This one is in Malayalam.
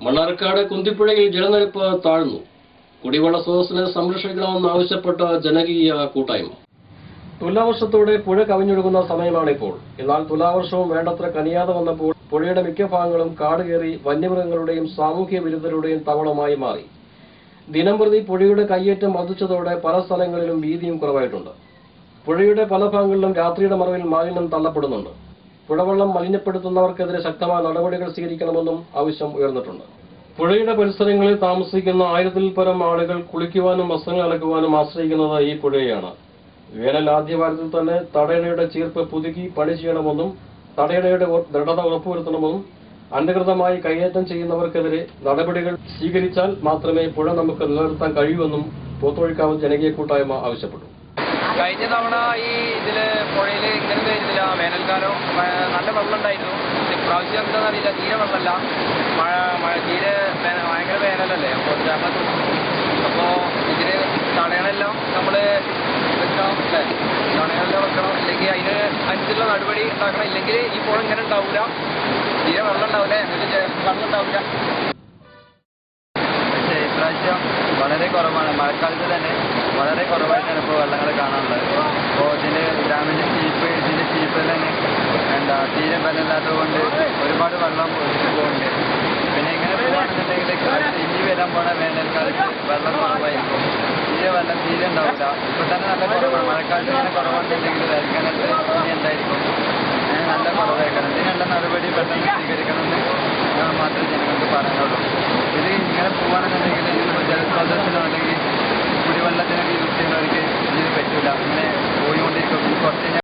മണ്ണാർക്കാട് കുന്തിപ്പുഴയിൽ ജലനിരപ്പ് താഴ്ന്നു. കുടിവെള്ള സ്രോതസ്സിനെ സംരക്ഷിക്കണമെന്നാവശ്യപ്പെട്ട ജനകീയ കൂട്ടായ്മ. തുലാവർഷത്തോടെ പുഴ കവിഞ്ഞൊഴുകുന്ന സമയമാണിപ്പോൾ. എന്നാൽ തുലാവർഷവും വേണ്ടത്ര കനിയാതെ വന്നപ്പോൾ പുഴയുടെ മിക്ക ഭാഗങ്ങളും കാട് കയറി വന്യമൃഗങ്ങളുടെയും സാമൂഹ്യ വിരുദ്ധരുടെയും താവളമായി മാറി. ദിനംപ്രതി പുഴയുടെ കയ്യേറ്റം വർദ്ധിച്ചതോടെ പല സ്ഥലങ്ങളിലും വീതിയും കുറവായിട്ടുണ്ട്. പുഴയുടെ പല ഭാഗങ്ങളിലും രാത്രിയുടെ മറവിൽ മാലിന്യം തള്ളപ്പെടുന്നുണ്ട്. പുഴവെള്ളം മലിനപ്പെടുത്തുന്നവർക്കെതിരെ ശക്തമായ നടപടികൾ സ്വീകരിക്കണമെന്നും ആവശ്യം ഉയർന്നിട്ടുണ്ട്. പുഴയുടെ പരിസരങ്ങളിൽ താമസിക്കുന്ന 1000-ൽ പരം ആളുകൾ കുളിക്കുവാനും വസ്ത്രങ്ങൾ അലക്കുവാനും ആശ്രയിക്കുന്നത് ഈ പുഴയെയാണ്. വേനൽ ആദ്യവാരത്തിൽ തന്നെ തടയണയുടെ ചീർപ്പ് പുതുക്കി പണി ചെയ്യണമെന്നും തടയണയുടെ ദൃഢത ഉറപ്പുവരുത്തണമെന്നും അനധികൃതമായി കൈയേറ്റം ചെയ്യുന്നവർക്കെതിരെ നടപടികൾ സ്വീകരിച്ചാൽ മാത്രമേ പുഴ നമുക്ക് നിലനിർത്താൻ കഴിയൂവെന്നും പോത്തോഴിക്കാവ് ജനകീയ കൂട്ടായ്മ ആവശ്യപ്പെട്ടു. കഴിഞ്ഞ തവണ ഈ ഇതില് പുഴയിൽ ഇങ്ങനെ വരുന്നില്ല. വേനൽക്കാലം നല്ല വെള്ളം ഉണ്ടായിരുന്നു. ഇപ്രാവശ്യം എന്താണെന്നറിയില്ല, തീരെ വെള്ളമല്ല. മഴ തീരെ ഭയങ്കര വേനലല്ലേ. അപ്പോൾ ഇതിന് തടയണെല്ലാം നമ്മൾ വെക്കണം അല്ലേ, തടയണെല്ലാം വെക്കണം. ഇല്ലെങ്കിൽ അതിന് അനുസരിച്ചുള്ള നടപടി ഉണ്ടാക്കണം. ഇല്ലെങ്കിൽ ഈ പുഴ ഇങ്ങനെ ഉണ്ടാവില്ല, തീരെ വെള്ളം ഉണ്ടാവില്ല, എന്നിട്ട് വെള്ളം ഉണ്ടാവില്ല. പക്ഷേ ഇപ്രാവശ്യം വളരെ കുറവാണ്. മഴക്കാലത്ത് തന്നെ വളരെ കുറവായിട്ടാണ് ഇപ്പോൾ വെള്ളങ്ങൾ കാണാനുള്ളത്. അപ്പോൾ ഇതിൻ്റെ ഡാമിൻ്റെ ഇതിൻ്റെ ചീപ്പ് തന്നെ തീരെ ബലമില്ലാത്തത് കൊണ്ട് ഒരുപാട് വെള്ളം ഒഴിച്ചു പോകുന്നുണ്ട്. പിന്നെ ഇങ്ങനെ പോകുകയാണെന്നുണ്ടെങ്കിൽ ഇനി വരാൻ പോണ വേനൽക്കാലത്ത് വെള്ളം കുറവായിരിക്കും. തീരെ ഉണ്ടാവില്ല. ഇപ്പോൾ തന്നെ നല്ല കുറവാണ്. മഴക്കാലത്ത് ഇങ്ങനെ കുറവുണ്ടെങ്കിൽ വേനൽക്കാലത്ത് ഇനി എന്തായിരിക്കും, നല്ല കുറവായിരിക്കണം. ഇതിനുള്ള നടപടി പെട്ടെന്ന്